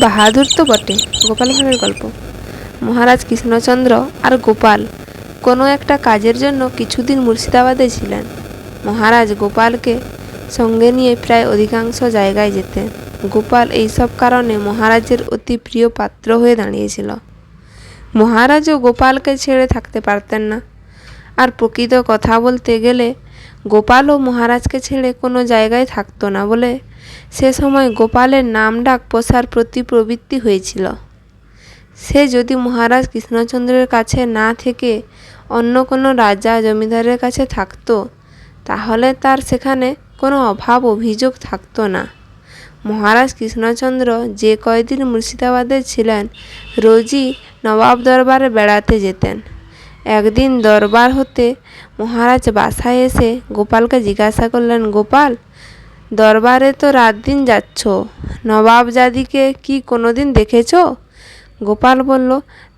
বাহাদুর তো বটে। গোপাল ভাঁড়ের গল্প। মহারাজ কৃষ্ণচন্দ্র আর গোপাল কোনো একটা কাজের জন্য কিছুদিন মুর্শিদাবাদে ছিলেন। মহারাজ গোপালকে সঙ্গে নিয়ে প্রায় অধিকাংশ জায়গায় যেতেন। গোপাল এইসব কারণে মহারাজের অতি প্রিয় পাত্র হয়ে দাঁড়িয়েছিল। মহারাজও গোপালকে ছেড়ে থাকতে পারতেন না। আর প্রকৃত কথা বলতে গেলে গোপালও মহারাজকে ছেড়ে কোনো জায়গায় থাকতো না বলে সে সময় গোপালের নাম ডাক পোষার প্রতি প্রবৃত্তি হয়েছিল। সে যদি মহারাজ কৃষ্ণচন্দ্রের কাছে না থেকে অন্য কোনো রাজা জমিদারের কাছে থাকতো তাহলে তার সেখানে কোনো অভাব অভিযোগ থাকতো না। মহারাজ কৃষ্ণচন্দ্র যে কয়দিন মুর্শিদাবাদে ছিলেন রোজই নবাব দরবারে বেড়াতে যেতেন। একদিন দরবার হতে মহারাজ বাসায় এসে গোপালকে জিজ্ঞাসা করলেন, গোপাল, দরবারে তো রাত দিন যাচ্ছ, নবাবজাদিকে কি কোনোদিন দেখেছ? গোপাল বলল,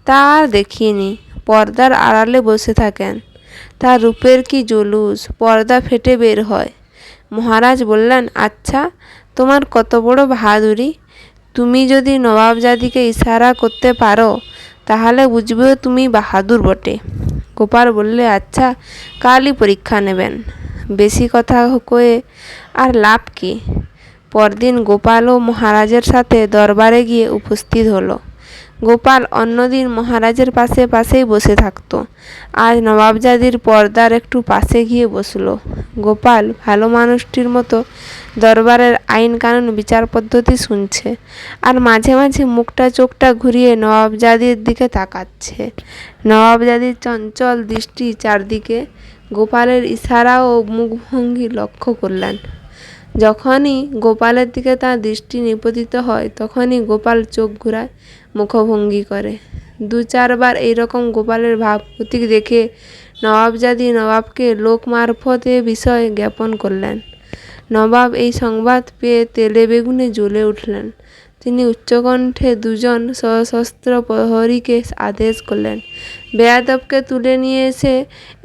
তা আর দেখিনি, পর্দার আড়ালে বসে থাকেন। তার রূপের কি জলুস, পর্দা ফেটে বের হয়। মহারাজ বললেন, আচ্ছা, তোমার কত বড় বাহাদুরি! তুমি যদি নবাবজাদিকে ইশারা করতে পারো তাহলে বুঝবে তুমি বাহাদুর বটে। গোপাল বললে, আচ্ছা, কালই পরীক্ষা নেবেন। বেশি কথা কয়ে আর লাভ কি? পরদিন গোপালও মহারাজের সাথে দরবারে গিয়ে উপস্থিত হলো। গোপাল অন্যদিন মহারাজের পাশে পাশেই বসে থাকত। আজ নবাবজাদির পর্দার একটু পাশে গিয়ে বসলো। গোপাল ভালো মানুষটির মতো দরবারের আইন কানুন বিচার পদ্ধতি শুনছে আর মাঝে মাঝে মুখটা চোখটা ঘুরিয়ে নবাবজাদির দিকে তাকাচ্ছে। নবাবজাদির চঞ্চল দৃষ্টি চারদিকে। গোপালের ইশারা ও মুখভঙ্গি লক্ষ্য করলেন। যখনই গোপালের দিকে তার দৃষ্টি নিপতিত হয় তখনই গোপাল চোখ ঘুরায়, মুখভঙ্গি করে। ২-৪ বার এইরকম গোপালের ভাবগতিক দেখে নবাবজাদি নবাবকে লোক মারফত এ বিষয় জ্ঞাপন করলেন। নবাব এই সংবাদ পেয়ে তেলে বেগুনে জ্বলে উঠলেন। তিনি উচ্চকণ্ঠে ২ সশস্ত্র প্রহরীকে আদেশ করলেন, বেয়াদবকে তুলে নিয়ে এসে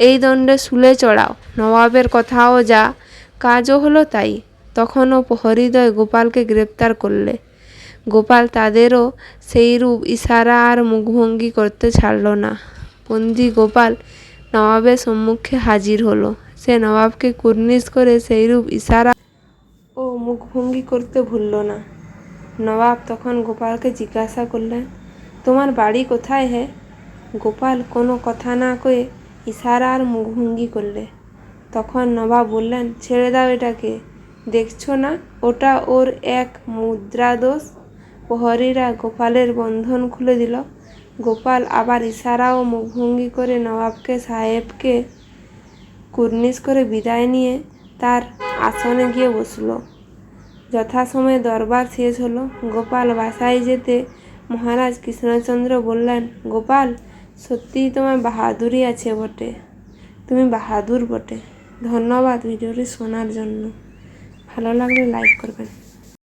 এই দণ্ডে শুলে চড়াও। নবাবের কথাও যা, কাজও হলো তাই। তখনও প্রহরীদ্বয় গোপালকে গ্রেপ্তার করলে। গোপাল তাদেরও সেইরূপ ইশারা আর মুখভঙ্গি করতে ছাড়ল না। বন্দী গোপাল নবাবের সম্মুখে হাজির হলো। সে নবাবকে কুর্নিশ করে সেইরূপ ইশারা ও মুখভঙ্গি করতে ভুলল না। নবাব তখন গোপালকে জিজ্ঞাসা করলেন, তোমার বাড়ি কোথায় হে? গোপাল কোনো কথা না কয়ে ইশারা আর মুখভঙ্গি করলে। তখন নবাব বললেন, ছেড়ে দাও এটাকে, দেখছো না ওটা ওর এক মুদ্রাদোষ। প্রহরীরা গোপালের বন্ধন খুলে দিল। গোপাল আবার ইশারা ও মুখভঙ্গি করে নবাবকে সাহেবকে কুর্নিশ করে বিদায় নিয়ে তার আসনে গিয়ে বসল। যথাসময়ে দরবার শেষ হলো। গোপাল বাসায় যেতে মহারাজ কৃষ্ণচন্দ্র বললেন, গোপাল, সত্যিই তোমার বাহাদুরি আছে বটে, তুমি বাহাদুর বটে। ধন্যবাদ ভিডিওটি শোনার জন্য। ভালো লাগলে লাইক করবেন।